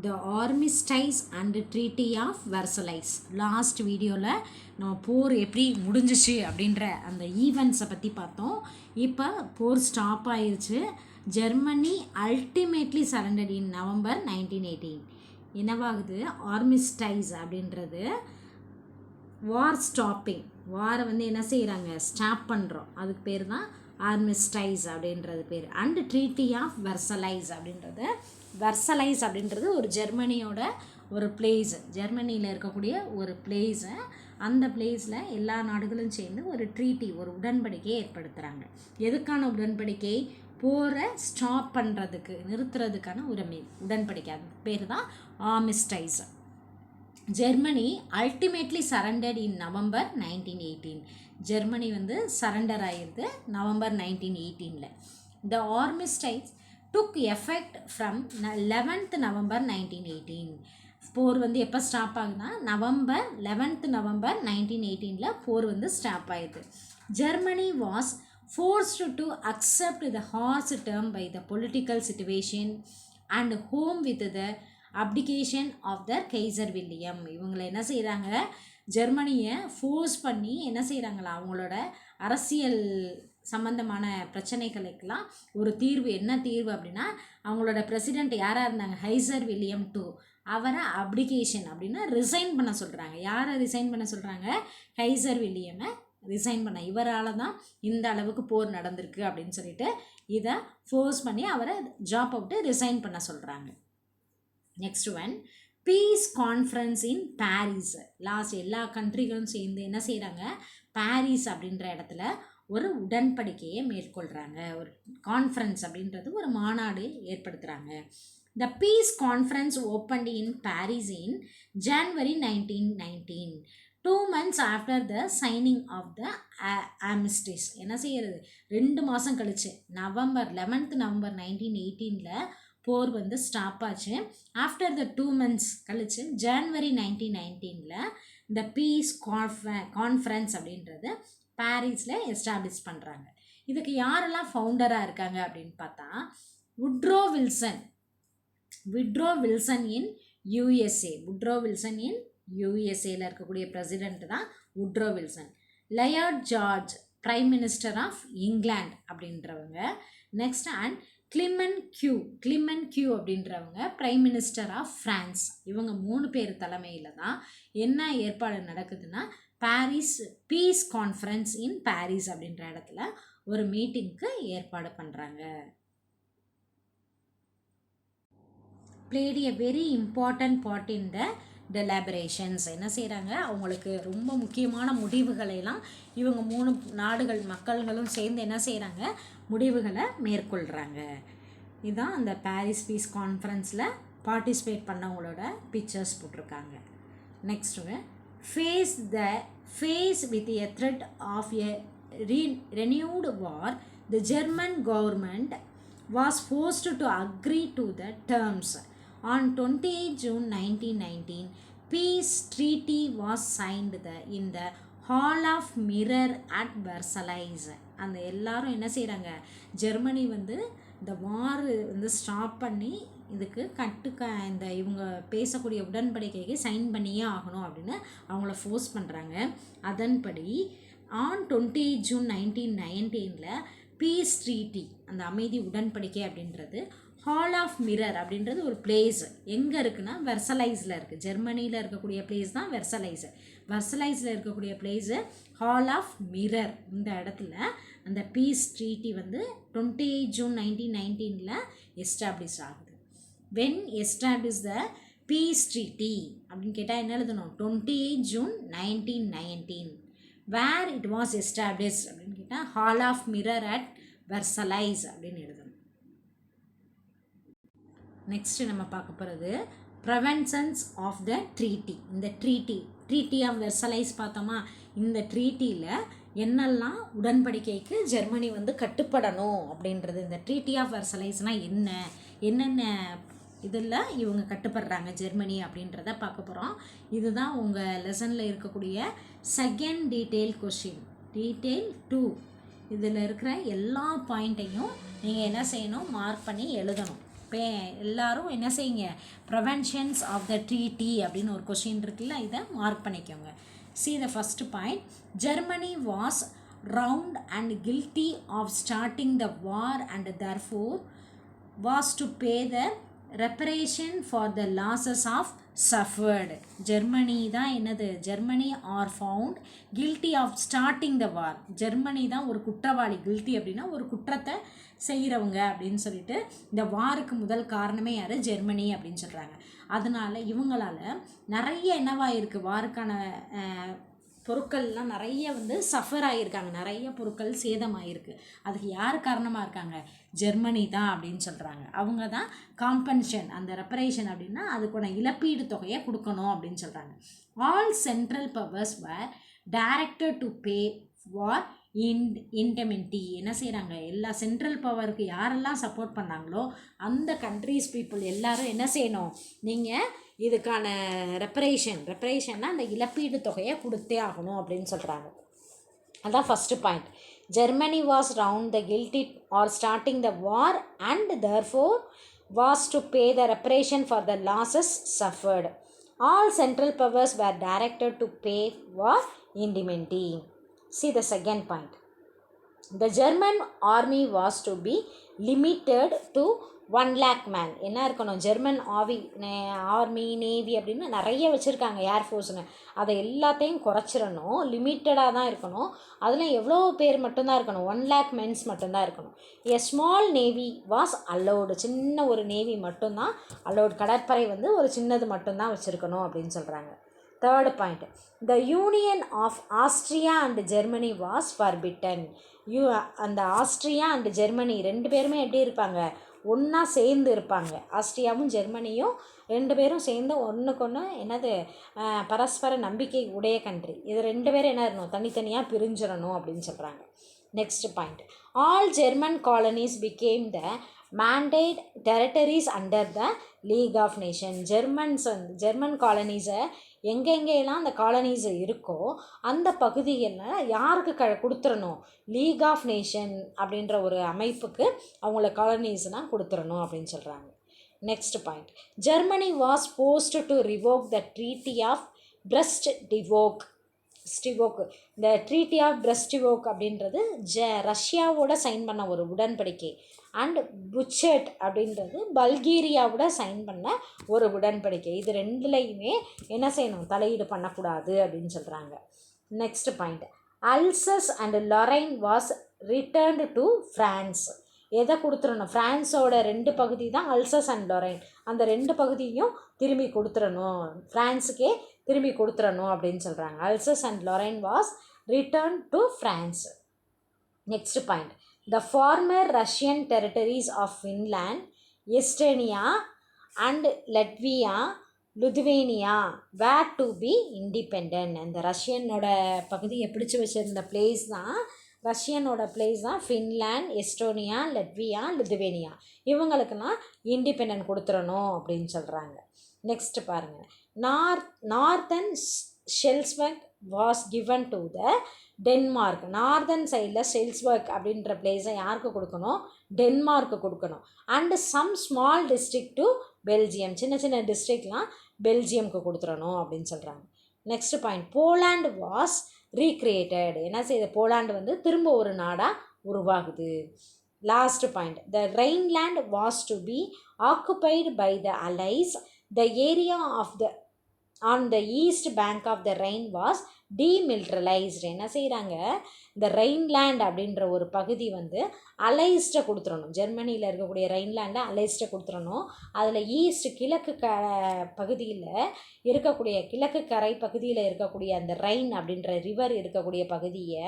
The armistice and treaty of Versailles. Last வீடியோவில் நம்ம போர் எப்படி முடிஞ்சிச்சு அப்படின்ற அந்த ஈவெண்ட்ஸை பற்றி பார்த்தோம். இப்போ போர் ஸ்டாப் ஆயிடுச்சு. ஜெர்மனி அல்டிமேட்லி சரண்டர் இன் நவம்பர் 1918. என்னவாகுது? ஆர்மிஸ்டைஸ் அப்படின்றது வார் ஸ்டாப்பிங். வாரை என்ன செய்கிறாங்க? ஸ்டாப் பண்ணுறோம். அதுக்கு பேர் தான் ஆர்மிஸ்டைஸ் அப்படின்றது பேர். அண்ட் ட்ரீட்டி ஆஃப் வெர்சலைஸ் அப்படின்றது, வெர்சலைஸ் அப்படின்றது ஒரு ஜெர்மனியோட ஒரு பிளேஸ், ஜெர்மனியில் இருக்கக்கூடிய ஒரு பிளேஸு. அந்த பிளேஸில் எல்லா நாடுகளும் சேர்ந்து ஒரு ட்ரீட்டி, ஒரு உடன்படிக்கையை ஏற்படுத்துகிறாங்க. எதுக்கான உடன்படிக்கை? போரை ஸ்டாப் பண்ணுறதுக்கு, நிறுத்துறதுக்கான ஒரு உடன்படிக்கை. அது பேர் தான் armistice. Germany ultimately surrendered in November 1918. Germany surrender ஆகிருது November 1918. The armistice took effect from 11th November 1918. போர் எப்போ ஸ்டாப் ஆகுதுன்னா நவம்பர் 11th நவம்பர் 1918 போர் ஸ்டாப் ஆயிடுது. Germany was forced to accept the harsh term by the political situation and home with the abdication of the Kaiser William. இவங்களை என்ன செய்கிறாங்க? ஜெர்மனியை force பண்ணி என்ன செய்கிறாங்களா, அவங்களோட அரசியல் சம்பந்தமான பிரச்சனைகளுக்கெல்லாம் ஒரு தீர்வு. என்ன தீர்வு அப்படின்னா, அவங்களோட பிரசிடெண்ட் யாராக இருந்தாங்க? Kaiser William II. அவரை அப்டிகேஷன் அப்படின்னா ரிசைன் பண்ண சொல்கிறாங்க. யாரை ரிசைன் பண்ண சொல்கிறாங்க? கைசர் வில்லியமை ரிசைன் பண்ண. இவரால் தான் இந்த அளவுக்கு போர் நடந்திருக்கு அப்படின்னு சொல்லிட்டு இதை ஃபோர்ஸ் பண்ணி அவரை ஜாப் அவுட்டு ரிசைன் பண்ண சொல்கிறாங்க. Next one, piece conference in Paris. Last எல்லா கண்ட்ரிகளும் சேர்ந்து என்ன செய்கிறாங்க? பாரிஸ் அப்படின்ற இடத்துல ஒரு உடன்படிக்கையை மேற்கொள்கிறாங்க. ஒரு கான்ஃபரன்ஸ் அப்படின்றது ஒரு மாநாடு ஏற்படுத்துகிறாங்க. The peace conference opened in Paris in January 1919. 2 months after the signing of the armistice. என்ன செய்கிறது? 2 மாதம் கழிச்சு நவம்பர் 11th நவம்பர் 1918 போர் ஸ்டாப் ஆச்சு. ஆஃப்டர் த 2 months கழிச்சு ஜான்வரி 1919 இந்த பீஸ் கான்ஃபரன்ஸ் அப்படின்றது பாரிஸில் எஸ்டாப்ளிஷ் பண்ணுறாங்க. இதுக்கு யாரெல்லாம் ஃபவுண்டராக இருக்காங்க அப்படின்னு பார்த்தா, Woodrow Wilson in USA. Woodrow Wilson in யூஎஸ்ஏல இருக்கக்கூடிய பிரசிடெண்ட் தான் Woodrow Wilson. Lloyd George prime minister of England அப்படின்றவங்க. நெக்ஸ்ட் அண்ட் கிளிமெண்ட் கியூ அப்படின்றவங்க பிரைம் மினிஸ்டர் ஆஃப் ஃப்ரான்ஸ். இவங்க 3 பேர் தலைமையில் தான் என்ன ஏற்பாடு நடக்குதுன்னா, Paris peace conference in Paris அப்படின்ற இடத்துல ஒரு மீட்டிங்க்கு ஏற்பாடு பண்ணுறாங்க. played a very important part in the deliberations. என்ன செய்கிறாங்க? அவங்களுக்கு ரொம்ப முக்கியமான முடிவுகளெல்லாம் இவங்க 3 நாடுகள் மக்கள்களும் சேர்ந்து என்ன செய்கிறாங்க? முடிவுகளை மேற்கொள்கிறாங்க. இதுதான் அந்த பாரிஸ் பீஸ் கான்ஃபரன்ஸில் பார்ட்டிசிபேட் பண்ணவங்களோட பிக்சர்ஸ் போட்டிருக்காங்க. Next, face with a threat of a renewed war, the German government was forced to agree to the terms. On 28 June 1919, peace treaty was signed in the Hall of Mirror at Versailles. அந்த எல்லாரும் என்ன செய்கிறாங்க? Germany இந்த வார் stop பண்ணி இதுக்கு இந்த இவங்க பேசக்கூடிய உடன்படிக்கைக்கு சைன் பண்ணியே ஆகணும் அப்படின்னு அவங்கள ஃபோர்ஸ் பண்ணுறாங்க. அதன்படி ஆன் 28 ஜூன் 1919 பீஸ் ட்ரீட்டி, அந்த அமைதி உடன்படிக்கை அப்படின்றது ஹால் ஆஃப் மிரர் அப்படின்றது ஒரு பிளேஸ் எங்கே இருக்குன்னா வெர்சலைஸில் இருக்குது. ஜெர்மனியில் இருக்கக்கூடிய பிளேஸ் தான் வெர்சலைஸ். வெர்சலைஸில் இருக்கக்கூடிய பிளேஸு ஹால் ஆஃப் மிரர். இந்த இடத்துல அந்த பீஸ் ட்ரீட்டி 28 ஜூன் 1919 எஸ்டாப்ளிஷ் ஆகுது. When establish the peace treaty அப்படின்னு கேட்டால் என்ன எழுதணும்? 28 June 1919. Where it was establish அப்படின்னு கேட்டால் hall of mirror at Versailles அப்படின்னு எழுதணும். நெக்ஸ்ட்டு நம்ம பார்க்க போகிறது ப்ரெவென்ஷன்ஸ் ஆஃப் த ட்ரீட்டி. இந்த ட்ரீட்டி ஆஃப் வெர்சலைஸ் பார்த்தோமா? இந்த ட்ரீட்டியில் என்னெல்லாம் உடன்படிக்கைக்கு ஜெர்மனி கட்டுப்படணும் அப்படின்றது. இந்த ட்ரீட்டி ஆஃப் வெர்சலைஸ்னால் என்னென்ன இதில் இவங்க கட்டுப்படுறாங்க ஜெர்மனி அப்படின்றத பார்க்க போகிறோம். இதுதான் உங்கள் லெசனில் இருக்கக்கூடிய செகண்ட் டீட்டெயில் கொஸ்டின், டீட்டெயில் 2. இதில் இருக்கிற எல்லா பாயிண்ட்டையும் நீங்கள் என்ன செய்யணும்? மார்க் பண்ணி எழுதணும். எல்லாரும் என்ன செய்யுங்க, ப்ரிவென்ஷன்ஸ் ஆஃப் த ட்ரீட்டி அப்படின்னு ஒரு கொஸ்டின் இருக்குல்ல, இதை மார்க் பண்ணிக்கோங்க. See the first point. Germany was wronged and guilty of starting the war and therefore was to pay the reparation for the losses of suffered. Germany தான் என்னது, Germany are found guilty of starting the war. Germany தான் ஒரு குற்றவாளி. Guilty அப்படின்னா ஒரு குற்றத்தை செய்கிறவங்க அப்படின்னு சொல்லிட்டு இந்த வாருக்கு முதல் காரணமே யார், ஜெர்மனி அப்படின்னு சொல்கிறாங்க. அதனால் இவங்களால் நிறைய என்னவாயிருக்கு, வாருக்கான பொருட்கள்லாம் நிறைய சஃபர் ஆகியிருக்காங்க, நிறைய பொருட்கள் சேதமாகிருக்கு. அதுக்கு யார் காரணமாக இருக்காங்க, ஜெர்மனி தான் அப்படின்னு சொல்கிறாங்க. அவங்க தான் காம்பன்சேஷன், அந்த ரெப்பரேஷன் அப்படின்னா அதுக்கான இழப்பீடு தொகையை கொடுக்கணும் அப்படின்னு சொல்கிறாங்க. All central powers were directed to pay for indemnity. என்ன செய்கிறாங்க, எல்லா சென்ட்ரல் பவருக்கு யாரெல்லாம் சப்போர்ட் பண்ணாங்களோ அந்த கண்ட்ரீஸ் பீப்புள் எல்லாரும் என்ன செய்யணும், நீங்கள் இதுக்கான ரெப்பரேஷன்னா அந்த இழப்பீடு தொகையை கொடுத்தே ஆகணும் அப்படின்னு சொல்கிறாங்க. அதான் first point. Germany was found the guilty or starting the war and therefore was to pay the reparation for the losses suffered. All central powers were directed to pay for indemnity. See the second point. The German army was to be limited to 1 lakh man. என்ன இருக்கணும், German army navy அப்படின்னு நிறைய வச்சுருக்காங்க ஏர்ஃபோர்ஸ்னு, அதை எல்லாத்தையும் குறைச்சிடணும், லிமிட்டடாக தான் இருக்கணும். அதில் எவ்வளோ பேர் மட்டும்தான் இருக்கணும், 1 lakh மென்ஸ் மட்டும்தான் இருக்கணும். A small navy was allowed. சின்ன ஒரு நேவி மட்டும்தான் அலோடு. கடற்படை ஒரு சின்னது மட்டும்தான் வச்சுருக்கணும் அப்படின்னு சொல்கிறாங்க. Third point. The union of Austria and Germany was forbidden. அந்த ஆஸ்ட்ரியா அண்ட் ஜெர்மனி ரெண்டு பேருமே எப்படி இருப்பாங்க, ஒன்றா சேர்ந்து இருப்பாங்க. ஆஸ்ட்ரியாவும் ஜெர்மனியும் ரெண்டு பேரும் சேர்ந்து ஒன்றுக்கொன்று என்னது பரஸ்பர நம்பிக்கை உடைய கண்ட்ரி. இது ரெண்டு பேரும் என்ன இருக்கணும், தனித்தனியாக பிரிஞ்சிடணும் அப்படின்னு சொல்கிறாங்க. Next point. All German colonies became the mandate territories under the League of Nations. German காலனிஸை எங்கெங்கெல்லாம் அந்த காலனிஸ் இருக்கோ அந்த பகுதிகளில் யாருக்கு கொடுத்துடணும், லீக் ஆஃப் நேஷன் அப்படின்ற ஒரு அமைப்புக்கு அவங்கள காலனிஸ்னால் கொடுத்துடணும் அப்படின்னு சொல்கிறாங்க. Next point. Germany was forced to revoke the treaty of Brest Litovsk. இந்த ட்ரீட்டி ஆஃப் பிரெஸ்ட்-டிவோக் அப்படின்றது ரஷ்யாவோட சைன் பண்ண ஒரு உடன்படிக்கை. அண்ட் புச்செட் அப்படின்றது பல்கேரியாவோட சைன் பண்ண ஒரு உடன்படிக்கை. இது ரெண்டுலேயுமே என்ன செய்யணும், தலையீடு பண்ணக்கூடாது அப்படின்னு சொல்கிறாங்க. Next point. Alsace and Lorraine was returned to France. எதை கொடுத்துடணும், ஃப்ரான்ஸோட 2 பகுதி தான் அல்சஸ் அண்ட் லொரைன். அந்த 2 பகுதியும் திரும்பி கொடுத்துடணும், ஃப்ரான்ஸுக்கே திரும்பி கொடுத்துடணும் அப்படின்னு சொல்கிறாங்க. Alsace and Lorraine was return to France. Next point. The former Russian territories of Finland, Estonia and Latvia, Lithuania were to be independent. அந்த ரஷ்யனோட பகுதியை பிடிச்சி வச்சுருந்த பிளேஸ் தான், ரஷ்யனோட பிளேஸ் தான் ஃபின்லாண்ட், எஸ்டோனியா, லட்வியா, லிதுவேனியா. இவங்களுக்கெல்லாம் இண்டிபெண்டன்ட் கொடுத்துடணும் அப்படின்னு சொல்கிறாங்க. நெக்ஸ்ட் பாருங்கள். Northern Schleswig was given to the Denmark. Northern சைடில் ஷெல்ஸ்பர்க் அப்படின்ற பிளேஸை யாருக்கு கொடுக்கணும், டென்மார்க்கு கொடுக்கணும். And some small district to Belgium. சின்ன சின்ன டிஸ்ட்ரிக்ட்லாம் பெல்ஜியம்க்கு கொடுத்துடணும் அப்படின்னு சொல்கிறாங்க. Next point. Poland was recreated. என்ன செய்யுது, போலாண்டு திரும்ப ஒரு நாடாக உருவாகுது. Last point. The Rhineland was to be occupied by the Alice. The area of the on the east bank of the Rhine was demilitarised. என்ன செய்கிறாங்க, இந்த ரெயின்லேண்ட் அப்படின்ற ஒரு பகுதி அலைஸ்ட்டை கொடுத்துடணும். ஜெர்மனியில் இருக்கக்கூடிய ரெயின்லேண்டை அலைஸ்ட்டை கொடுத்துடணும். அதில் ஈஸ்ட் கிழக்கு பகுதியில் இருக்கக்கூடிய, கிழக்கு கரை பகுதியில் இருக்கக்கூடிய அந்த ரெயின் அப்படின்ற ரிவர் இருக்கக்கூடிய பகுதியை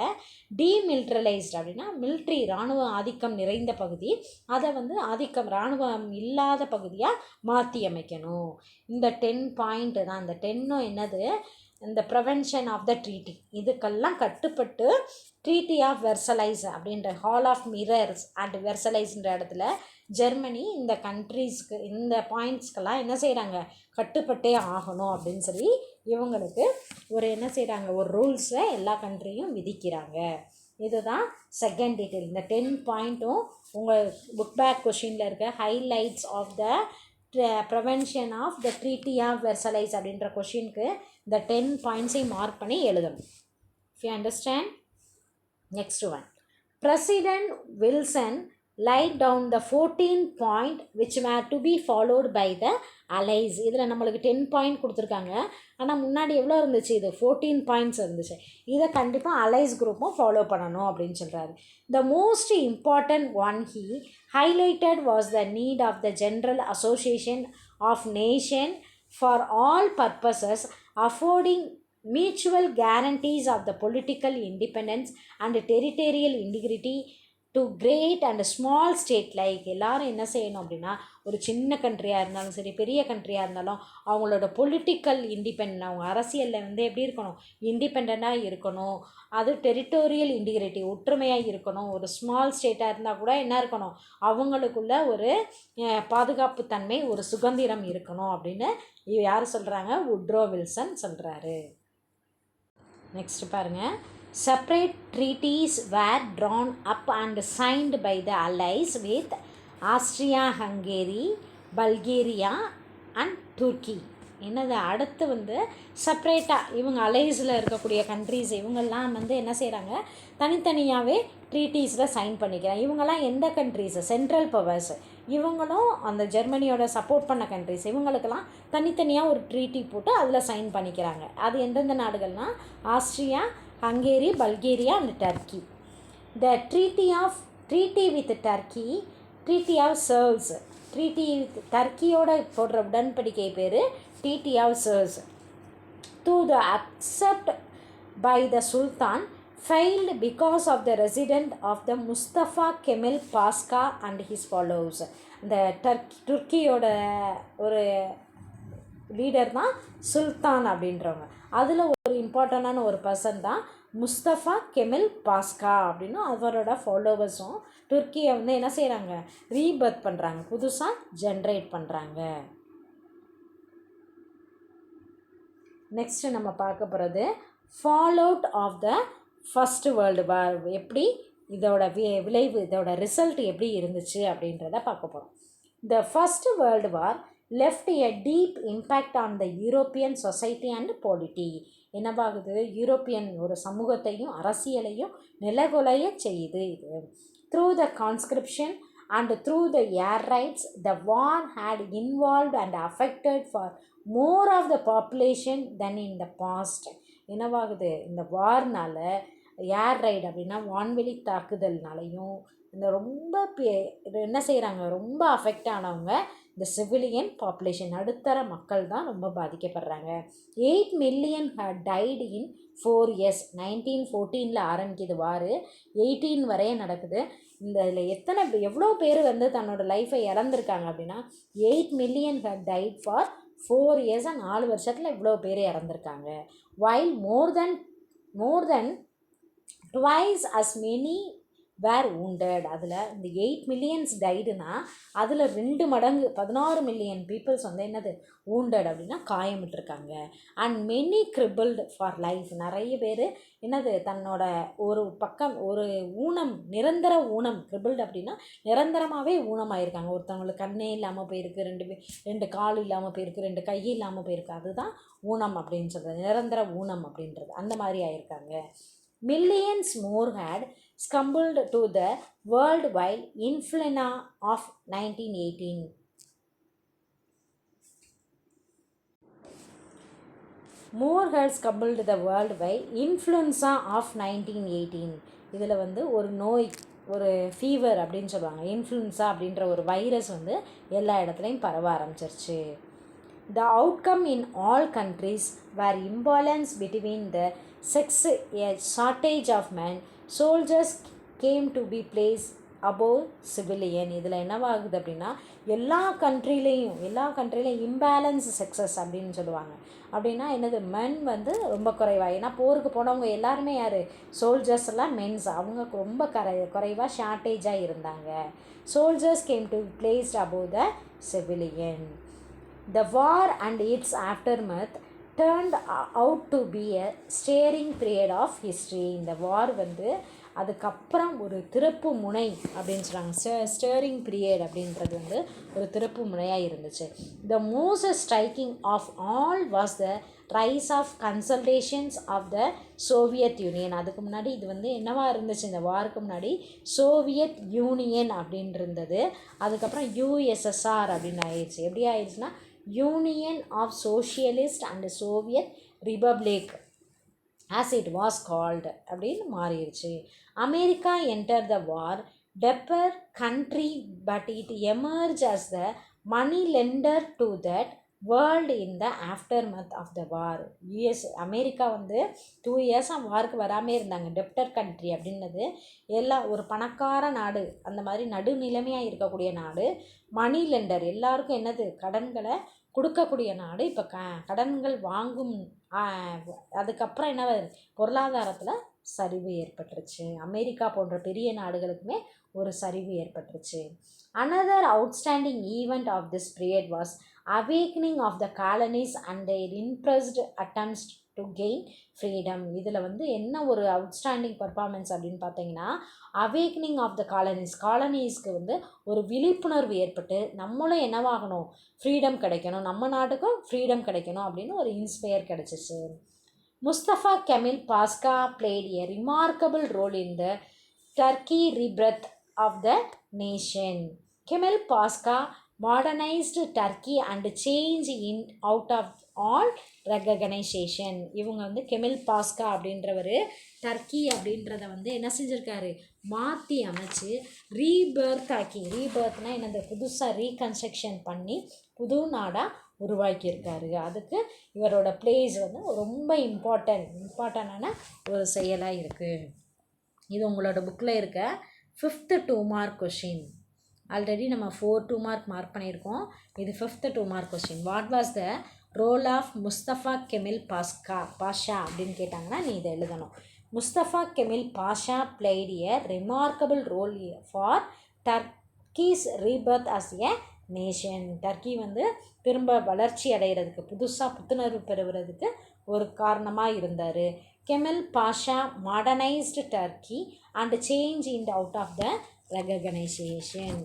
டீமிலிட்டரைஸ்டு அப்படின்னா மிலிட்ரி இராணுவ ஆதிக்கம் நிறைந்த பகுதி, அதை ஆதிக்கம் இராணுவம் இல்லாத பகுதியாக மாற்றி அமைக்கணும். இந்த 10 பாயிண்ட் தான். இந்த 10 என்னது, இந்த ப்ரிவென்ஷன் ஆஃப் த ட்ரீட்டி. இதுக்கெல்லாம் கட்டுப்பட்டு ட்ரீட்டி ஆஃப் வெர்சலைஸ் அப்படின்ற ஹால் ஆஃப் மிரர்ஸ் அண்ட் வெர்சலைஸ்ன்ற இடத்துல ஜெர்மனி இந்த கண்ட்ரீஸ்க்கு இந்த பாயிண்ட்ஸ்க்கெல்லாம் என்ன செய்கிறாங்க, கட்டுப்பட்டே ஆகணும் அப்படின்னு சொல்லி இவங்களுக்கு ஒரு என்ன செய்கிறாங்க, ஒரு ரூல்ஸை எல்லா கண்ட்ரியும் விதிக்கிறாங்க. இதுதான் செகண்ட் டீட்டெயில். இந்த 10 பாயிண்ட்டும் உங்கள் புக் பேக் கொஷினில் இருக்க highlights of the prevention of the treaty of Versailles அப்படின்ற கொஷினுக்கு இந்த 10 பாயிண்ட்ஸையும் மார்க் பண்ணி எழுதணும். If you understand. Next one. President Wilson laid down the 14 point which were to be followed by the allies. இதில் நம்மளுக்கு 10 point கொடுத்துருக்காங்க, ஆனால் முன்னாடி எவ்வளோ இருந்துச்சு, இது 14 பாயிண்ட்ஸ் இருந்துச்சு. இதை கண்டிப்பாக அலைஸ் குரூப்பும் ஃபாலோ பண்ணணும் அப்படின்னு சொல்கிறாரு. The most important one he highlighted was the need of the general association of nation for all purposes, affording mutual guarantees of the political independence and territorial integrity to great and small state. Like எல்லாரும் என்ன செய்யணும் அப்படின்னா, ஒரு சின்ன கண்ட்ரியாக இருந்தாலும் சரி, பெரிய கண்ட்ரியாக இருந்தாலும் அவங்களோட பொலிட்டிக்கல் இண்டிபெண்ட், அவங்க அரசியலில் வந்து எப்படி இருக்கணும், இண்டிபெண்ட்டாக இருக்கணும். அது டெரிட்டோரியல் இன்டிகிரிட்டி, ஒற்றுமையாக இருக்கணும். ஒரு ஸ்மால் ஸ்டேட்டாக இருந்தால் கூட என்ன இருக்கணும், அவங்களுக்குள்ள ஒரு பாதுகாப்பு தன்மை, ஒரு சுதந்திரம் இருக்கணும் அப்படின்னு யார் சொல்கிறாங்க, உட்ரோ வில்சன் சொல்கிறாரு. நெக்ஸ்ட் பாருங்கள். Separate treaties were drawn up and signed by the allies with Austria-Hungary, Bulgaria and Turkey. என்னது அடுத்து வந்து செப்ரேட்டாக இவங்க அலைஸில் இருக்கக்கூடிய கண்ட்ரீஸ் இவங்கெல்லாம் வந்து என்ன செய்கிறாங்க, தனித்தனியாகவே ட்ரீட்டீஸில் சைன் பண்ணிக்கிறாங்க. இவங்கெல்லாம் எந்த கண்ட்ரீஸு, சென்ட்ரல் பவர்ஸ், இவங்களும் அந்த ஜெர்மனியோட சப்போர்ட் பண்ண கண்ட்ரிஸ், இவங்களுக்கெல்லாம் தனித்தனியாக ஒரு ட்ரீட்டி போட்டு அதில் சைன் பண்ணிக்கிறாங்க. அது எந்தெந்த நாடுகள்னால் Austria, Hungary, Bulgaria and Turkey. The treaty with Turkey, treaty of Sevres, treaty with டர்க்கியோட போடுற உடன்படிக்கை பேர் treaty of Sevres. To the accept by the sultan failed because of the resident of the Mustafa Kemal Pasha and his followers. இந்த துர்க்கியோட ஒரு leader தான் சுல்தான் அப்படின்றவங்க. அதில் ஒரு இம்பார்ட்டண்டான ஒரு பர்சன் தான் முஸ்தஃபா கெமல் பாஸ்கா அப்படின்னு அவரோட ஃபாலோவர்ஸும் துர்க்கியை வந்து என்ன செய்கிறாங்க, ரீபர்த் பண்ணுறாங்க, புதுசாக ஜென்ரேட் பண்ணுறாங்க. நெக்ஸ்ட்டு நம்ம பார்க்க போகிறது fall out of the first world war. எப்படி இதோட விளைவு, இதோட ரிசல்ட் எப்படி இருந்துச்சு அப்படின்றத பார்க்க போகிறோம். The first world war left a deep impact on the European society and polity. என்னவாகுது, யூரோப்பியன் ஒரு சமூகத்தையும் அரசியலையும் நிலகுலைய செய்யுது இது. Through the conscription and through the air raids the war had involved and affected far more of the population than in the past. என்னவாகுது, இந்த வார்னால் ஏர் ரைடு அப்படின்னா வான்வெளி தாக்குதல்னாலையும் இந்த ரொம்ப என்ன செய்கிறாங்க, ரொம்ப அஃபெக்ட் ஆனவங்க இந்த சிவிலியன் பாப்புலேஷன், நடுத்தர மக்கள் தான் ரொம்ப பாதிக்கப்படுறாங்க. 8 மில்லியன் டைட் இன் 4 years. 1914 ஆரம்பிக்குது வார், 18 வரைய நடக்குது. இந்த இதில் எவ்வளோ பேர் வந்து தன்னோட லைஃப்பை இறந்துருக்காங்க அப்படின்னா 8 மில்லியன் டைட் ஃபார் 4 years. 4 வருஷத்தில் இவ்வளோ பேர் இறந்துருக்காங்க. while more than twice as many were wounded. அதில் இந்த 8 millions டைடுனா அதில் 2 மடங்கு 16 மில்லியன் பீப்புள்ஸ் வந்து என்னது wounded அப்படின்னா காயமிட்டிருக்காங்க. And many crippled for life. நிறைய பேர் என்னது தன்னோட ஒரு பக்கம் ஒரு ஊனம், நிரந்தர ஊனம், crippled அப்படின்னா நிரந்தரமாகவே ஊனமாயிருக்காங்க. ஒருத்தவங்களுக்கு கண்ணே இல்லாமல் போயிருக்கு, 2 கால் இல்லாமல் போயிருக்கு, 2 கை இல்லாமல் போயிருக்கு. அதுதான் ஊனம் அப்படின்னு சொல்கிறது, நிரந்தர ஊனம் அப்படின்றது. அந்த மாதிரி ஆயிருக்காங்க. Millions more had succumbed to the worldwide influenza of 1918. More had succumbed to the worldwide influenza of 1918. இதில் வந்து ஒரு நோய், ஒரு ஃபீவர் அப்படின்னு சொல்லுவாங்க. இன்ஃப்ளூன்ஸா அப்படின்ற ஒரு வைரஸ் வந்து எல்லா இடத்துலையும் பரவ ஆரம்பிச்சிருச்சு. The outcome in all countries were imbalance between the sex, a shortage of men, soldiers came to be placed above civilian. இதில் என்னவாகுது அப்படின்னா எல்லா கண்ட்ரிலையும் இம்பேலன்ஸ் செக்ஸஸ் அப்படின்னு சொல்லுவாங்க. அப்படின்னா என்னது, மென் வந்து ரொம்ப குறைவாக, ஏன்னா போருக்கு போனவங்க எல்லாருமே யார், சோல்ஜர்ஸ் எல்லாம் மென்ஸ், அவங்க ரொம்ப குறைவாக ஷார்ட்டேஜாக இருந்தாங்க. Soldiers came to placed above the civilian. The war and its aftermath turned out to be a staring period of history. இந்த வார் வந்து அதுக்கப்புறம் ஒரு திருப்பு முனை அப்படின்னு சொல்கிறாங்க. ஸ்டேரிங் பீரியட் அப்படின்றது வந்து ஒரு திருப்பு முனையாக இருந்துச்சு. The most striking of all was the rise of consultations of the Soviet Union. அதுக்கு முன்னாடி இது வந்து என்னவா இருந்துச்சு, இந்த வாருக்கு முன்னாடி சோவியத் யூனியன் அப்படின்னு இருந்தது. அதுக்கப்புறம் யூஎஸ்எஸ்ஆர் அப்படின்னு ஆயிடுச்சு. எப்படி ஆயிடுச்சுன்னா union of socialist and soviet republic as it was called அப்படின்னு மாறிடுச்சு. America enter the war, debtor country, but it emerged as the money lender to that world in the aftermath of the war. America வந்து 2 years வாருக்கு வராமல் இருந்தாங்க. Debtor country அப்படின்னது ஒரு பணக்கார நாடு, அந்த மாதிரி நடுநிலைமையாக இருக்கக்கூடிய நாடு. மணி லெண்டர் எல்லாருக்கும் என்னது கடன்களை கொடுக்கக்கூடிய நாடு. இப்போ கடன்கள் வாங்கும் அதுக்கப்புறம் என்ன பொருளாதாரத்தில் சரிவு ஏற்பட்டுருச்சு. அமெரிக்கா போன்ற பெரிய நாடுகளுக்குமே ஒரு சரிவு ஏற்பட்டுருச்சு. Another outstanding event of this period was awakening of the colonies and their interest attempts to gain freedom. இதில் வந்து என்ன ஒரு அவுட்ஸ்டாண்டிங் பர்ஃபார்மன்ஸ் அப்படின்னு பார்த்தீங்கன்னா அவேக்கனிங் ஆஃப் த காலனிஸ்க்கு வந்து ஒரு விழிப்புணர்வு ஏற்பட்டு நம்மளும் என்னவாகணும், ஃப்ரீடம் கிடைக்கணும், நம்ம நாட்டுக்கும் ஃப்ரீடம் கிடைக்கணும் அப்படின்னு ஒரு இன்ஸ்பயர் கிடச்சிச்சு. முஸ்தஃபா கெமில் பாஸ்கா played a remarkable role in the Turkey rebirth of the nation. Kemal Pasha modernized Turkey and changed it out of all recognition. இவங்க வந்து கெமில் பாஸ்கா அப்படின்றவர் டர்க்கி அப்படின்றத வந்து என்ன செஞ்சுருக்காரு, மாற்றி அமைச்சு ரீபர்த் ஆக்கி, ரீபர்த்னா என்னது புதுசாக ரீகன்ஸ்ட்ரக்ஷன் பண்ணி புது நாடாக உருவாக்கியிருக்காரு. அதுக்கு இவரோட பிளேஸ் வந்து ரொம்ப இம்பார்ட்டண்டான ஒரு செயலாக இருக்குது. இது உங்களோட புக்கில் இருக்க 5th 2 மார்க் கொஷின். ஆல்ரெடி நம்ம 4 2 மார்க் மார்க் பண்ணியிருக்கோம். இது 5th 2 mark question. What was the role of Mustafa Kemal Pasha அப்படின்னு கேட்டாங்கன்னா நீ இதை எழுதணும். Mustafa Kemal Pasha played a remarkable role for Turkey's rebirth as a nation. Turkey வந்து திரும்ப வளர்ச்சி அடைகிறதுக்கு, புதுசாக புத்துணர்வு பெறுவதுக்கு ஒரு காரணமாக இருந்தார். Kemal Pasha modernised Turkey and change in out of the reorganisation.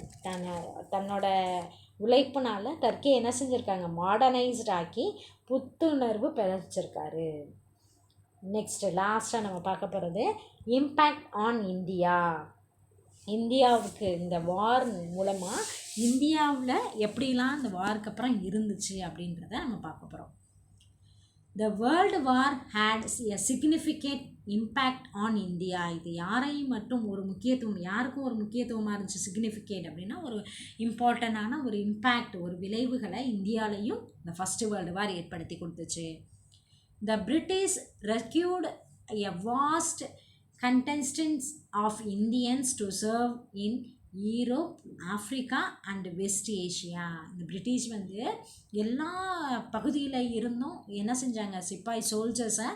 தன்னோட உழைப்புனால் டர்க்கியை என்ன செஞ்சுருக்காங்க, மாடர்னைஸ்ட் ஆக்கி புத்துணர்வு பெறச்சிருக்காரு. நெக்ஸ்ட்டு லாஸ்ட்டாக நம்ம பார்க்க போகிறது இம்பேக்ட் ஆன் இந்தியா. இந்தியாவுக்கு இந்த வார் மூலமாக இந்தியாவில் எப்படிலாம் இந்த வாருக்கு அப்புறம் இருந்துச்சு அப்படின்றத நம்ம பார்க்க போகிறோம். The world war had a significant impact on India. இது யாரையும் மட்டும் ஒரு முக்கியத்துவம், யாருக்கும் ஒரு முக்கியத்துவமாக இருந்துச்சு. சிக்னிஃபிகேட் அப்படின்னா ஒரு இம்பார்ட்டண்டான ஒரு இம்பேக்ட், ஒரு விளைவுகளை இந்தியாவிலையும் இந்த ஃபஸ்ட்டு வேர்ல்டு வார் ஏற்படுத்தி கொடுத்துச்சு. The British required a vast contingents of Indians to serve in Europe, Africa and West Asia. இந்த பிரிட்டிஷ் வந்து எல்லா பகுதியில் இருந்தும் என்ன செஞ்சாங்க, சிப்பாய் சோல்ஜர்ஸை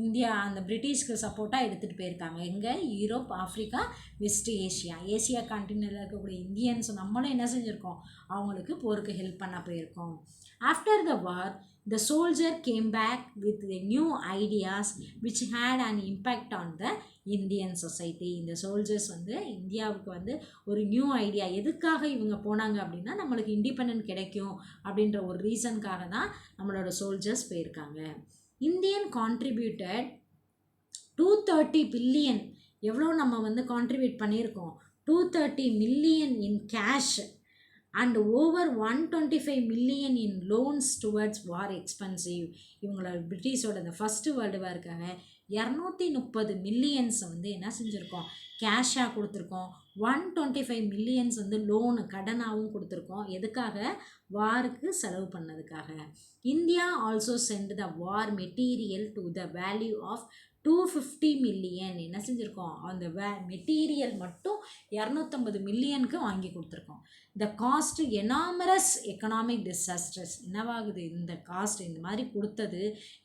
இந்தியா அந்த பிரிட்டிஷ்க்கு சப்போர்ட்டாக எடுத்துகிட்டு போயிருக்காங்க. எங்கே, Europe, Africa, west Asia. Asia கான்டினென்ட்டில் இருக்கக்கூடிய இந்தியன்ஸ் நம்மளும் என்ன செஞ்சுருக்கோம், அவங்களுக்கு போருக்கு ஹெல்ப் பண்ண போயிருக்கோம். After the war the soldier came back with the new ideas which had an impact on the Indian society. இந்த சோல்ஜர்ஸ் வந்து இந்தியாவுக்கு வந்து ஒரு நியூ ஐடியா, எதுக்காக இவங்க போனாங்க அப்படின்னா நம்மளுக்கு இண்டிபெண்டன்ட் கிடைக்கும் அப்படின்ற ஒரு ரீசனுக்காக தான் நம்மளோட சோல்ஜர்ஸ் போயிருக்காங்க. இந்தியன் கான்ட்ரிபியூட்டட் 230 பில்லியன், எவ்வளோ நம்ம வந்து கான்ட்ரிபியூட் பண்ணியிருக்கோம், 230 million in cash and over 125 million in loans towards war expensive. இவங்களோட பிரிட்டிஷோட இந்த ஃபஸ்ட்டு வேர்ல்டு வாருக்காக 230 மில்லியன்ஸ் வந்து என்ன செஞ்சுருக்கோம், கேஷாக கொடுத்துருக்கோம். 125 மில்லியன்ஸ் வந்து லோனு கடனாகவும் கொடுத்துருக்கோம். எதுக்காக, வாருக்கு செலவு பண்ணதுக்காக. India also sent the war material to the value of 250 million. என்ன செஞ்சுருக்கோம், அந்த மெட்டீரியல் மட்டும் 250 மில்லியனுக்கு வாங்கி கொடுத்துருக்கோம். The cost enormous economic disasters. என்னவாகுது, இந்த காஸ்ட் இந்த மாதிரி கொடுத்தது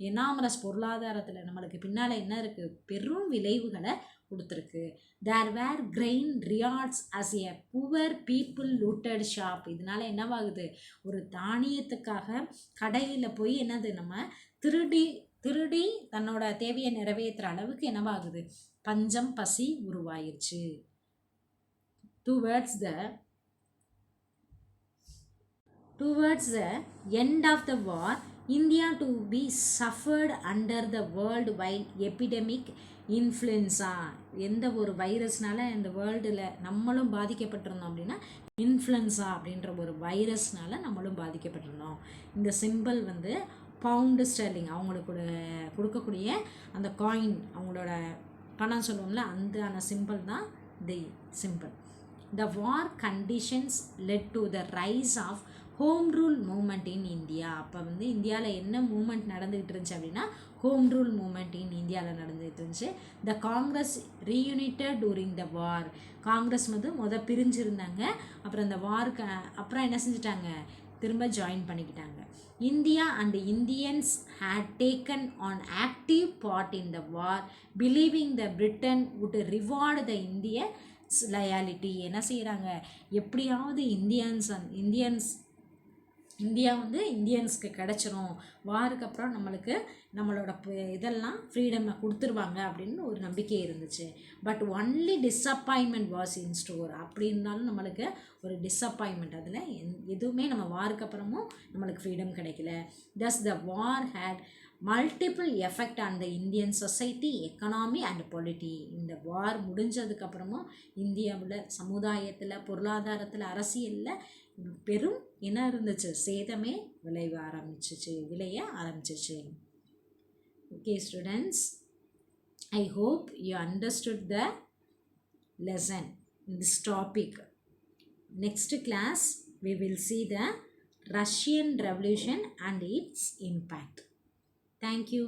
எனாமரஸ் பொருளாதாரத்தில் நம்மளுக்கு பின்னால் என்ன இருக்குது, பெரும் விளைவுகளை கொடுத்துருக்கு. There were grain riots as a poor people looted shop. இதனால் என்னவாகுது, ஒரு தானியத்துக்காக கடையில் போய் என்னது நம்ம திருடி தன்னோட தேவையை நிறைவேற்றுற அளவுக்கு என்னவாகுது, பஞ்சம் பசி உருவாயிருச்சு. Towards the end of the war, India to be suffered under the worldwide epidemic influenza. எந்த ஒரு வைரஸ்னால இந்த வேர்ல்டில் நம்மளும் பாதிக்கப்பட்டிருந்தோம் அப்படின்னா இன்ஃப்ளூயன்ஸா அப்படின்ற ஒரு வைரஸ்னால நம்மளும் பாதிக்கப்பட்டிருந்தோம். இந்த சிம்பிள் வந்து பவுண்டு ஸ்டெர்லிங் அவங்களுக்கு கொடுக்கக்கூடிய அந்த காயின், அவங்களோட பணம் சொல்லுவோம்ல, அந்த சிம்பிள் தான் the simple. The war conditions led to the rise of home rule movement in India. அப்போ வந்து இந்தியாவில் என்ன மூமெண்ட் நடந்துகிட்டு இருந்துச்சு அப்படின்னா ஹோம் ரூல் மூமெண்ட் இன் இந்தியாவில் நடந்துகிட்டு இருந்துச்சு. த காங்கிரஸ் ரீயூனிட்டட் டூரிங் த வார். காங்கிரஸ் வந்து பிரிஞ்சிருந்தாங்க. அப்புறம் இந்த வாருக்கு அப்புறம் என்ன செஞ்சிட்டாங்க, திரும்ப ஜாயின் பண்ணிக்கிட்டாங்க. India and Indians had taken on active part in the war, believing the Britain would reward the Indians loyalty. என்ன செய்கிறாங்க, எப்படியாவது இந்தியா வந்து இந்தியன்ஸ்க்கு கிடச்சிரும், வாருக்கு அப்புறம் நம்மளோட இதெல்லாம் ஃப்ரீடம் கொடுத்துருவாங்க அப்படின்னு ஒரு நம்பிக்கை இருந்துச்சு. But only disappointment was in store. அப்படி இருந்தாலும் நம்மளுக்கு ஒரு டிஸப்பாயின்மெண்ட், அதில் எதுவுமே நம்ம வாருக்கு அப்புறமும் நம்மளுக்கு ஃப்ரீடம் கிடைக்கல. Thus the war had multiple effect on the Indian society, economy and polity. இந்த வார் முடிஞ்சதுக்கப்புறமும் இந்தியாவில் சமுதாயத்தில், பொருளாதாரத்தில், அரசியலில் பெரும் என்ன இருந்துச்சு, சேதமே விளைய ஆரம்பிச்சிச்சு. Okay students, I hope you understood the lesson in this topic. Next class we will see the Russian Revolution and its impact. Thank you.